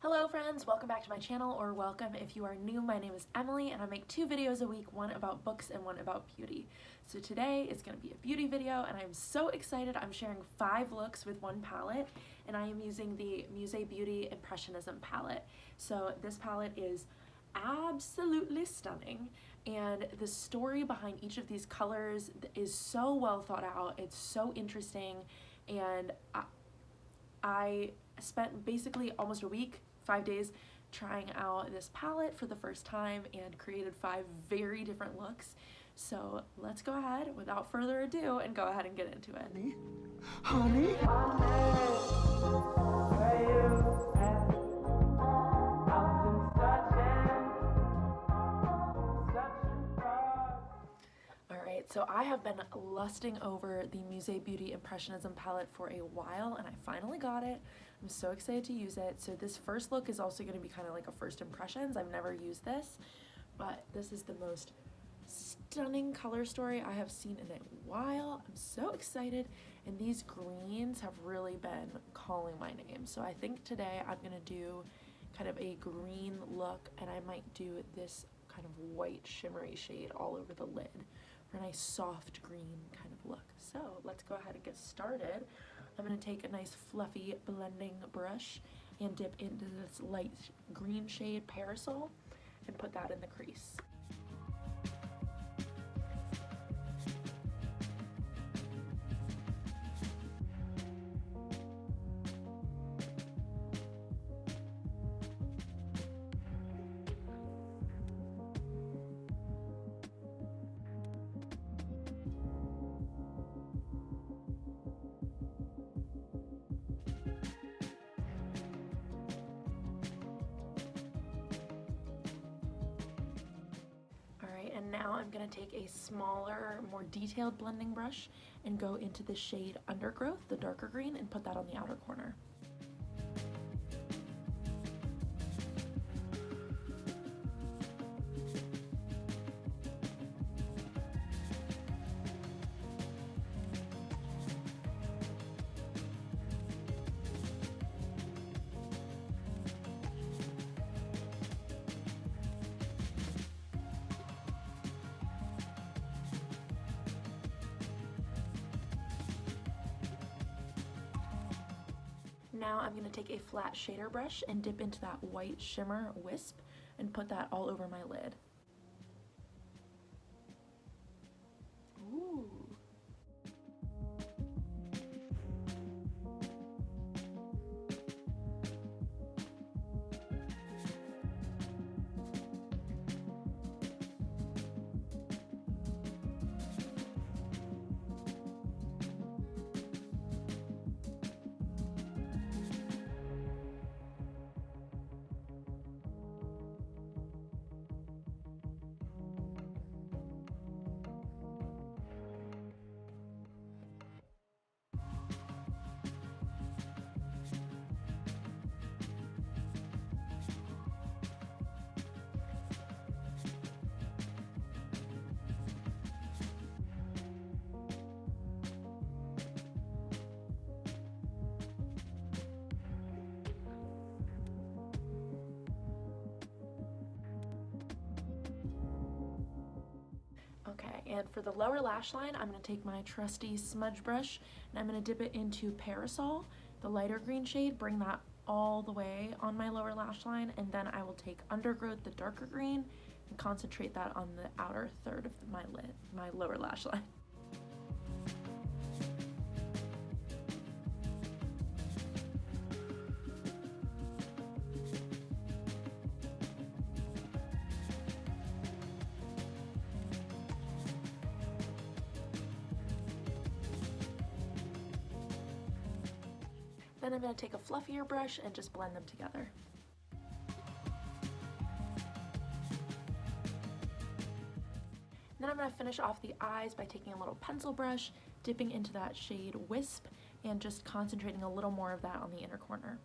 Hello friends, welcome back to my channel, or welcome if you are new. My name is Emily and I make 2 videos a week, one about books and one about beauty. So today is going to be a beauty video and I'm so excited. I'm sharing 5 looks with one palette and I am using the Musee Beauty Impressionism Palette. So this palette is absolutely stunning and the story behind each of these colors is so well thought out. It's so interesting, and I spent basically almost a week, 5 days, trying out this palette for the first time and created 5 very different looks. So let's go ahead, without further ado, and go ahead and get into it. Honey? Alright, so I have been lusting over the Musee Beauty Impressionism palette for a while and I finally got it. I'm so excited to use it. So this first look is also going to be kind of like a first impressions. I've never used this, but this is the most stunning color story I have seen in a while. I'm so excited, and these greens have really been calling my name. So I think today I'm going to do kind of a green look, and I might do this kind of white shimmery shade all over the lid for a nice soft green kind of look. So let's go ahead and get started. I'm going to take a nice fluffy blending brush and dip into this light green shade Parasol and put that in the crease. And now I'm going to take a smaller, more detailed blending brush and go into the shade Undergrowth, the darker green, and put that on the outer corner. Now I'm going to take a flat shader brush and dip into that white shimmer Wisp and put that all over my lid. Ooh. Okay, and for the lower lash line, I'm going to take my trusty smudge brush and I'm going to dip it into Parasol, the lighter green shade, bring that all the way on my lower lash line, and then I will take Undergrowth, the darker green, and concentrate that on the outer third of my lower lash line. Then I'm going to take a fluffier brush and just blend them together. Then I'm going to finish off the eyes by taking a little pencil brush, dipping into that shade Wisp, and just concentrating a little more of that on the inner corner.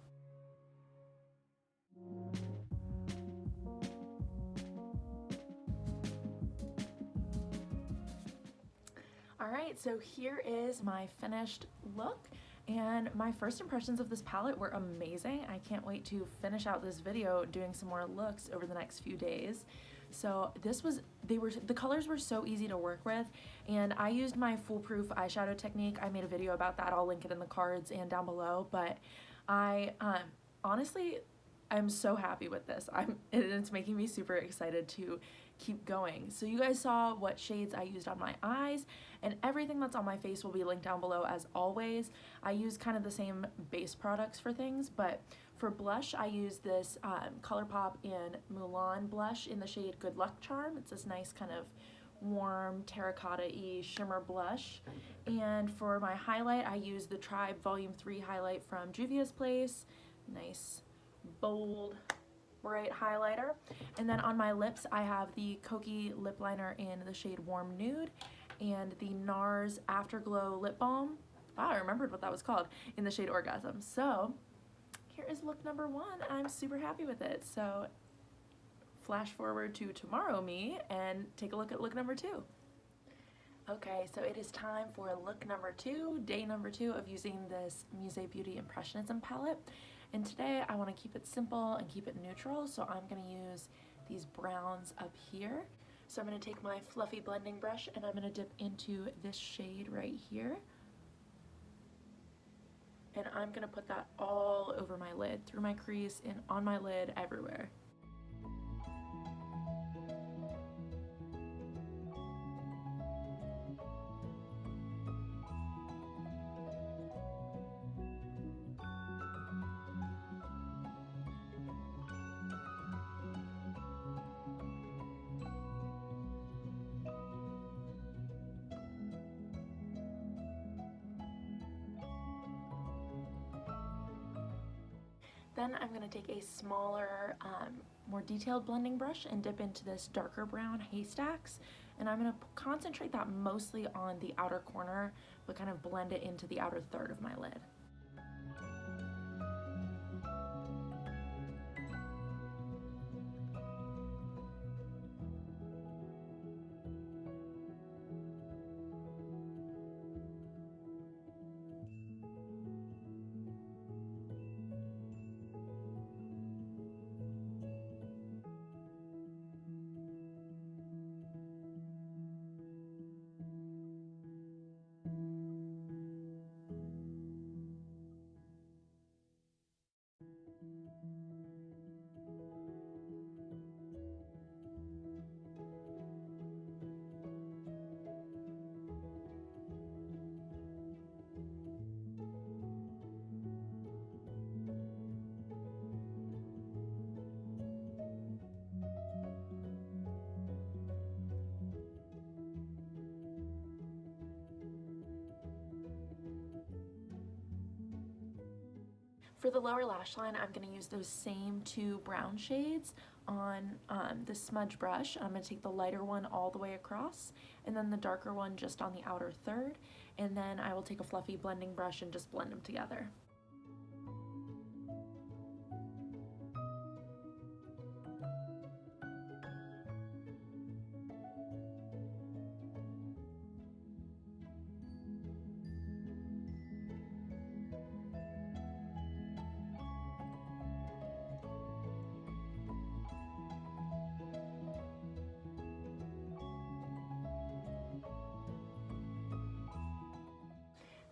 Alright, so here is my finished look. And my first impressions of this palette were amazing. I can't wait to finish out this video doing some more looks over the next few days. So the colors were so easy to work with, and I used my foolproof eyeshadow technique. I made a video about that. I'll link it in the cards and down below, but I honestly, I'm so happy with this. It's making me super excited to keep going. So you guys saw what shades I used on my eyes, and everything that's on my face will be linked down below as always. I use kind of the same base products for things, but for blush I use this Colourpop in Mulan blush in the shade Good Luck Charm. It's this nice kind of warm terracotta-y shimmer blush. And for my highlight I use the Tribe Volume 3 highlight from Juvia's Place. Nice bold bright highlighter. And then on my lips I have the Kokie lip liner in the shade Warm Nude and the NARS Afterglow lip balm. Wow, I remembered what that was called, in the shade Orgasm. So here is look number 1. I'm super happy with it. So flash forward to tomorrow me and take a look at look number 2. Okay, so it is time for look number 2, day number 2 of using this Musee Beauty Impressionism palette. And today I want to keep it simple and keep it neutral, so I'm going to use these browns up here. So I'm going to take my fluffy blending brush and I'm going to dip into this shade right here. And I'm going to put that all over my lid, through my crease, and on my lid, everywhere. Then I'm going to take a smaller, more detailed blending brush and dip into this darker brown Haystacks, and I'm going to concentrate that mostly on the outer corner, but kind of blend it into the outer third of my lid. For the lower lash line, I'm going to use those same 2 brown shades on the smudge brush. I'm going to take the lighter one all the way across, and then the darker one just on the outer third, and then I will take a fluffy blending brush and just blend them together.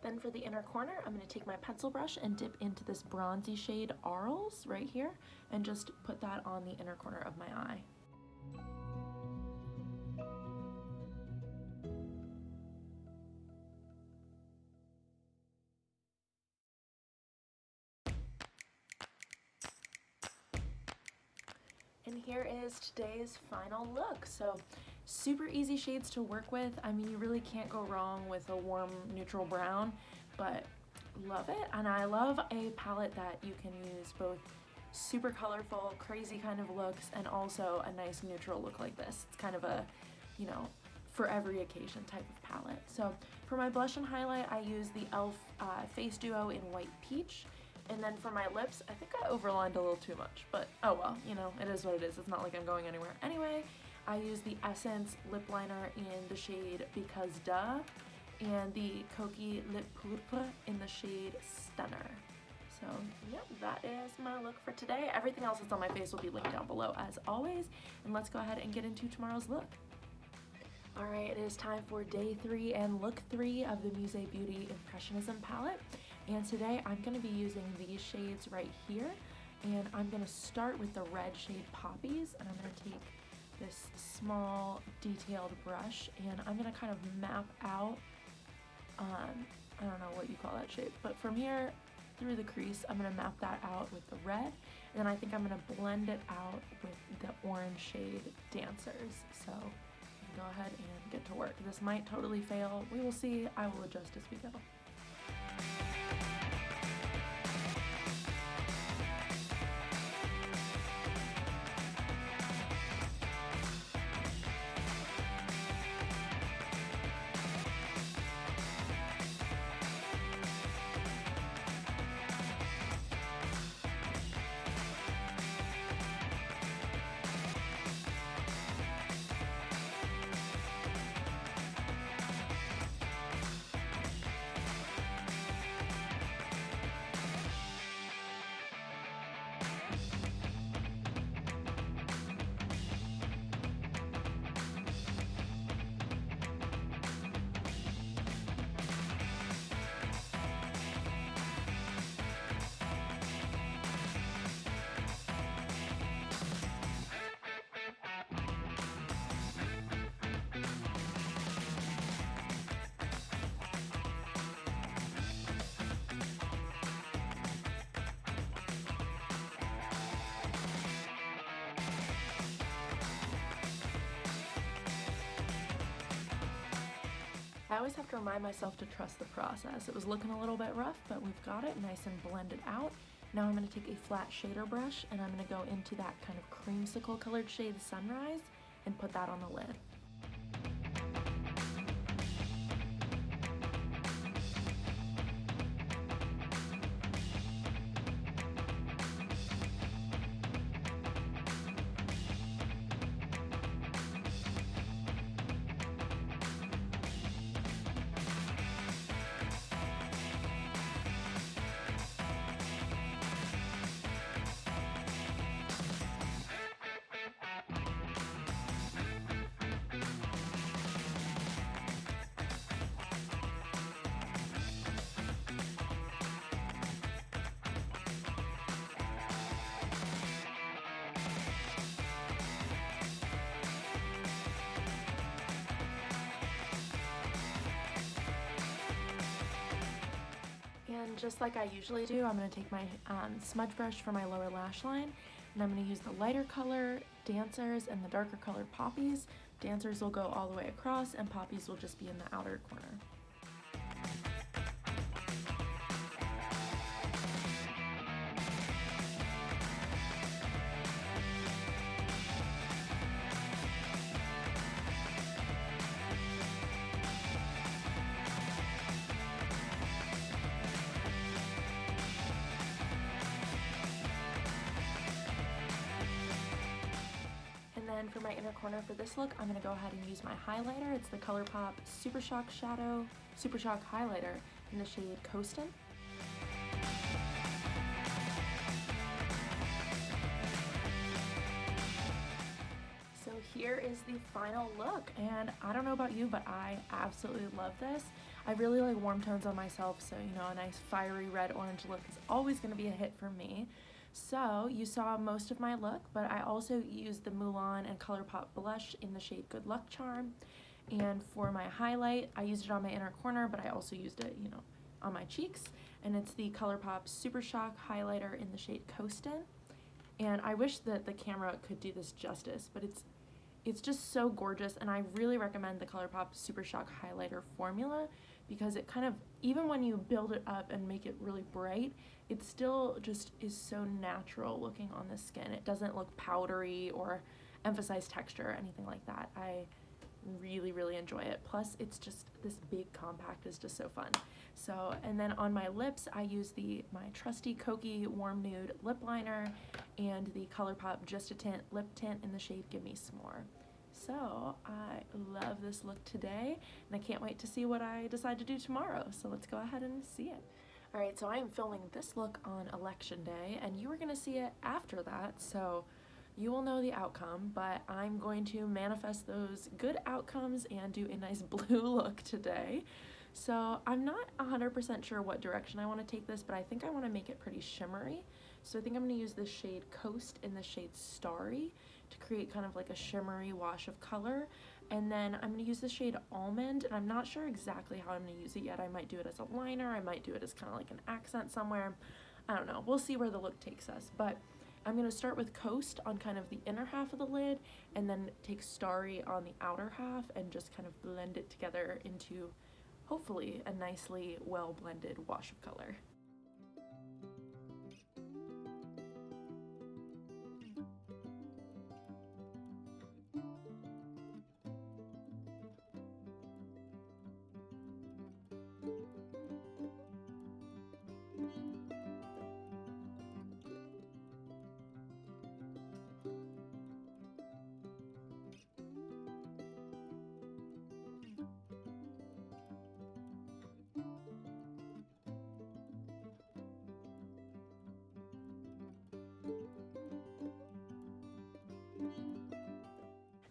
Then for the inner corner, I'm going to take my pencil brush and dip into this bronzy shade Arles right here and just put that on the inner corner of my eye. And here is today's final look. So super easy shades to work with. I mean, you really can't go wrong with a warm neutral brown, but love it. And I love a palette that you can use both super colorful, crazy kind of looks and also a nice neutral look like this. It's kind of a, you know, for every occasion type of palette. So for my blush and highlight, I use the e.l.f. Face Duo in White Peach. And then for my lips, I think I overlined a little too much, but oh well, you know, it is what it is. It's not like I'm going anywhere. Anyway, I use the Essence lip liner in the shade Because Duh. and the Coquille Lip Pourpre in the shade Stunner. So yep, that is my look for today. Everything else that's on my face will be linked down below as always. And let's go ahead and get into tomorrow's look. All right, it is time for day 3 and look 3 of the Musee Beauty Impressionism Palette. And today I'm gonna be using these shades right here. And I'm gonna start with the red shade Poppies, and I'm gonna take this small detailed brush and I'm gonna kind of map out, I don't know what you call that shape, but from here through the crease, I'm gonna map that out with the red, and then I think I'm gonna blend it out with the orange shade Dancers. So go ahead and get to work. This might totally fail. We will see. I will adjust as we go. I always have to remind myself to trust the process. It was looking a little bit rough, but we've got it nice and blended out. Now I'm going to take a flat shader brush and I'm going to go into that kind of creamsicle colored shade Sunrise and put that on the lid. And just like I usually do, I'm going to take my smudge brush for my lower lash line, and I'm going to use the lighter color Dancers and the darker color Poppies. Dancers will go all the way across and Poppies will just be in the outer corner. And then for my inner corner for this look, I'm going to go ahead and use my highlighter. It's the Colourpop Super Shock Highlighter in the shade Coastin'. So here is the final look, and I don't know about you, but I absolutely love this. I really like warm tones on myself, so you know, a nice fiery red-orange look is always going to be a hit for me. So you saw most of my look, but I also used the Mulan and Colourpop blush in the shade Good Luck Charm. And for my highlight, I used it on my inner corner, but I also used it, you know, on my cheeks. And it's the Colourpop Super Shock highlighter in the shade Coastin'. And I wish that the camera could do this justice, but it's just so gorgeous, and I really recommend the Colourpop Super Shock highlighter formula because it kind of, even when you build it up and make it really bright, it still just is so natural looking on the skin. It doesn't look powdery or emphasize texture or anything like that. I really, really enjoy it. Plus, it's just, this big compact is just so fun. So, and then on my lips, I use my trusty Coquille Warm Nude lip liner and the Colourpop Just a Tint lip tint in the shade Give Me S'more. So I love this look today, and I can't wait to see what I decide to do tomorrow. So let's go ahead and see it. All right, so I am filming this look on election day, and you are gonna see it after that, so you will know the outcome, but I'm going to manifest those good outcomes and do a nice blue look today. So I'm not 100% sure what direction I want to take this, but I think I want to make it pretty shimmery. So I think I'm going to use the shade Coast and the shade Starry to create kind of like a shimmery wash of color. And then I'm going to use the shade Almond, and I'm not sure exactly how I'm going to use it yet. I might do it as a liner, I might do it as kind of like an accent somewhere. I don't know. We'll see where the look takes us. But I'm going to start with Coast on kind of the inner half of the lid, and then take Starry on the outer half and just kind of blend it together into hopefully a nicely well blended wash of color.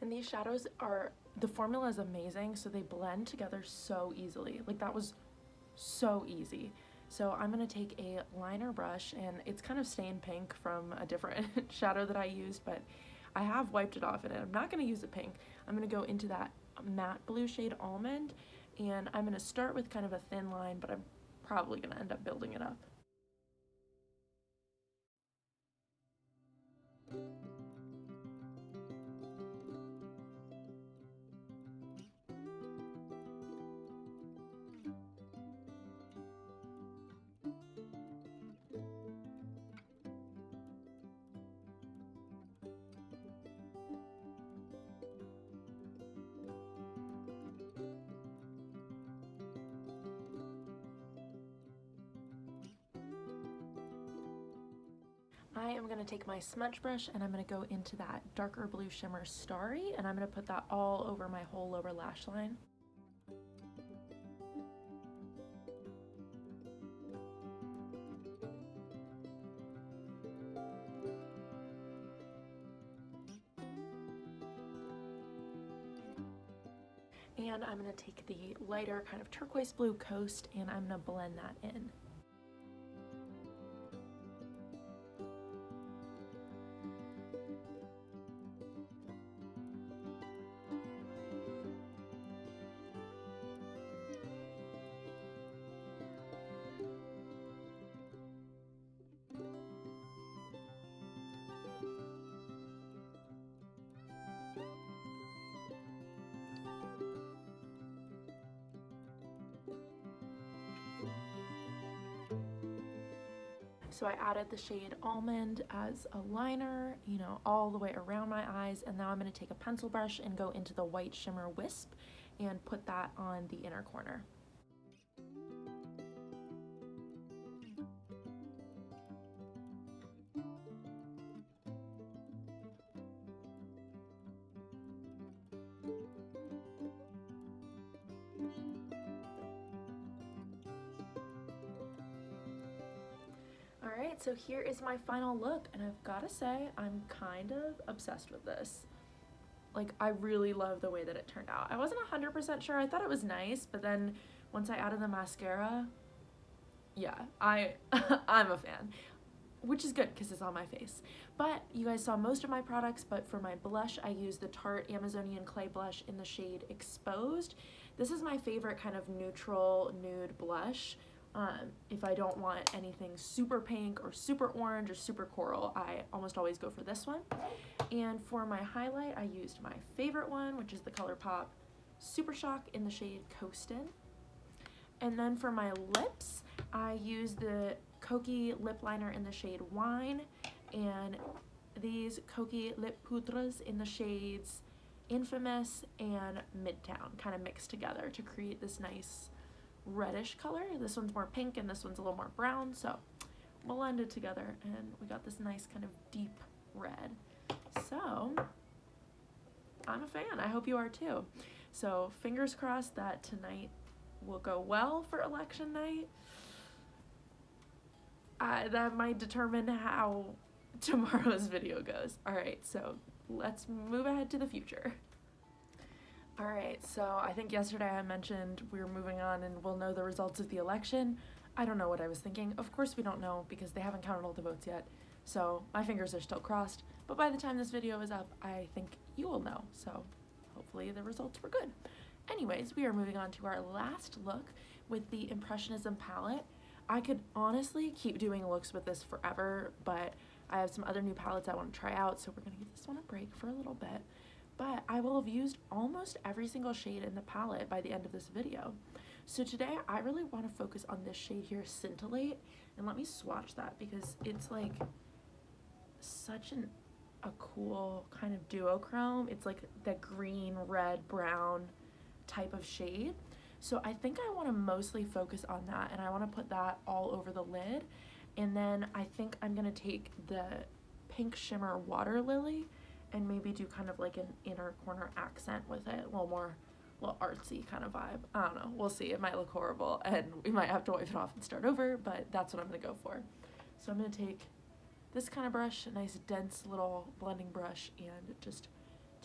And these shadows are, the formula is amazing, so they blend together so easily. Like, that was so easy. So I'm gonna take a liner brush, and it's kind of stained pink from a different shadow that I used, but I have wiped it off, and I'm not gonna use it pink. I'm gonna go into that matte blue shade Almond, and I'm gonna start with kind of a thin line, but I'm probably gonna end up building it up. I am going to take my smudge brush, and I'm going to go into that darker blue shimmer Starry, and I'm going to put that all over my whole lower lash line. And I'm going to take the lighter kind of turquoise blue Coast, and I'm going to blend that in. So I added the shade Almond as a liner, you know, all the way around my eyes, and now I'm going to take a pencil brush and go into the white shimmer Wisp and put that on the inner corner. Alright, so here is my final look, and I've gotta say, I'm kind of obsessed with this. Like, I really love the way that it turned out. I wasn't 100% sure, I thought it was nice, but then once I added the mascara, yeah, I'm a fan. Which is good, because it's on my face. But you guys saw most of my products, but for my blush, I used the Tarte Amazonian Clay Blush in the shade Exposed. This is my favorite kind of neutral nude blush. If I don't want anything super pink or super orange or super coral, I almost always go for this one. And for my highlight, I used my favorite one, which is the Colourpop Super Shock in the shade Coastin'. And then for my lips, I used the Kokie lip liner in the shade Wine, and these Kokie lip poudres in the shades Infamous and Midtown, kind of mixed together to create this nice reddish color. This one's more pink and this one's a little more brown, so blended together, and we got this nice kind of deep red. So I'm a fan. I hope you are too. So fingers crossed that tonight will go well for election night. That might determine how tomorrow's video goes. All right, so let's move ahead to the future. All right, so I think yesterday I mentioned we were moving on and we'll know the results of the election. I don't know what I was thinking. Of course we don't know because they haven't counted all the votes yet. So my fingers are still crossed. But by the time this video is up, I think you will know. So hopefully the results were good. Anyways, we are moving on to our last look with the Impressionism palette. I could honestly keep doing looks with this forever, but I have some other new palettes I want to try out, so we're going to give this one a break for a little bit. But I will have used almost every single shade in the palette by the end of this video. So today I really want to focus on this shade here, Scintillate, and let me swatch that because it's like such a cool kind of duochrome. It's like the green, red, brown type of shade. So I think I want to mostly focus on that, and I want to put that all over the lid. And then I think I'm going to take the pink shimmer Waterlily and maybe do kind of like an inner corner accent with it, a little artsy kind of vibe. I don't know, we'll see. It might look horrible and we might have to wipe it off and start over, but that's what I'm going to go for. So I'm going to take this kind of brush, a nice dense little blending brush, and just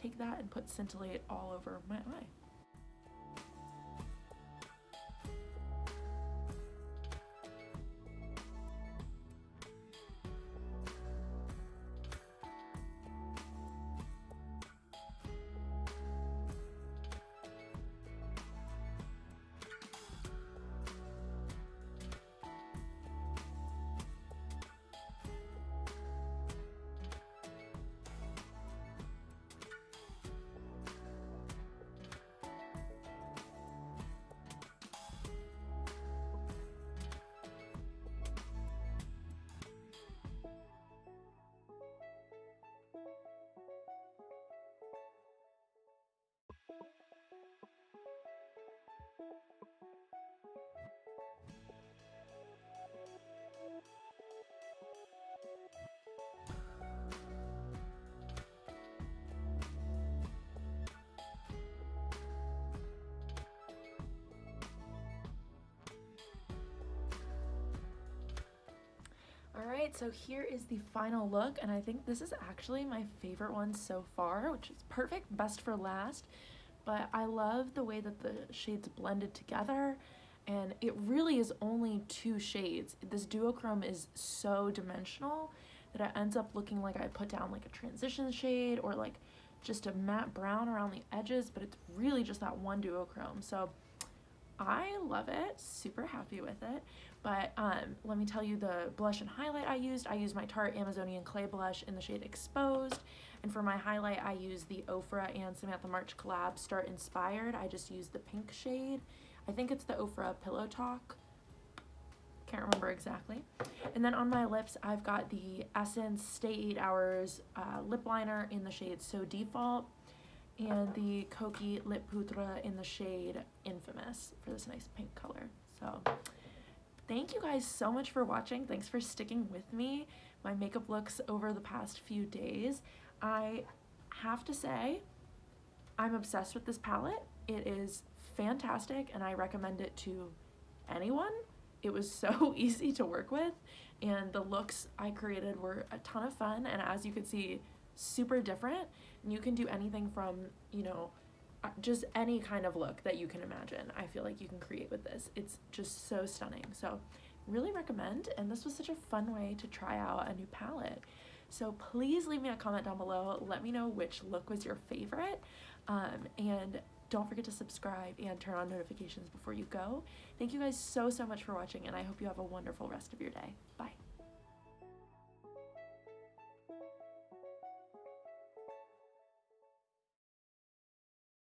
take that and put Scintillate all over my eye. Alright, so here is the final look, and I think this is actually my favorite one so far, which is perfect, best for last. But I love the way that the shades blended together, and it really is only 2 shades. This duochrome is so dimensional that it ends up looking like I put down like a transition shade or like just a matte brown around the edges, but it's really just that one duochrome. So I love it, super happy with it. But let me tell you the blush and highlight I used. I used my Tarte Amazonian Clay blush in the shade Exposed. And for my highlight, I used the Ofra and Samantha March collab Start Inspired. I just used the pink shade. I think it's the Ofra Pillow Talk. Can't remember exactly. And then on my lips, I've got the Essence Stay 8 Hours lip liner in the shade So Default, and the Koki Lip Poudre in the shade Infamous for this nice pink color. So thank you guys so much for watching. Thanks for sticking with me, my makeup looks over the past few days. I have to say, I'm obsessed with this palette. It is fantastic and I recommend it to anyone. It was so easy to work with, and the looks I created were a ton of fun, and as you can see, super different. And you can do anything from, you know, just any kind of look that you can imagine. I feel like you can create with this. It's just so stunning. So really recommend, and this was such a fun way to try out a new palette. So please leave me a comment down below. Let me know which look was your favorite, and don't forget to subscribe and turn on notifications before you go. Thank you guys so much for watching, and I hope you have a wonderful rest of your day. Bye.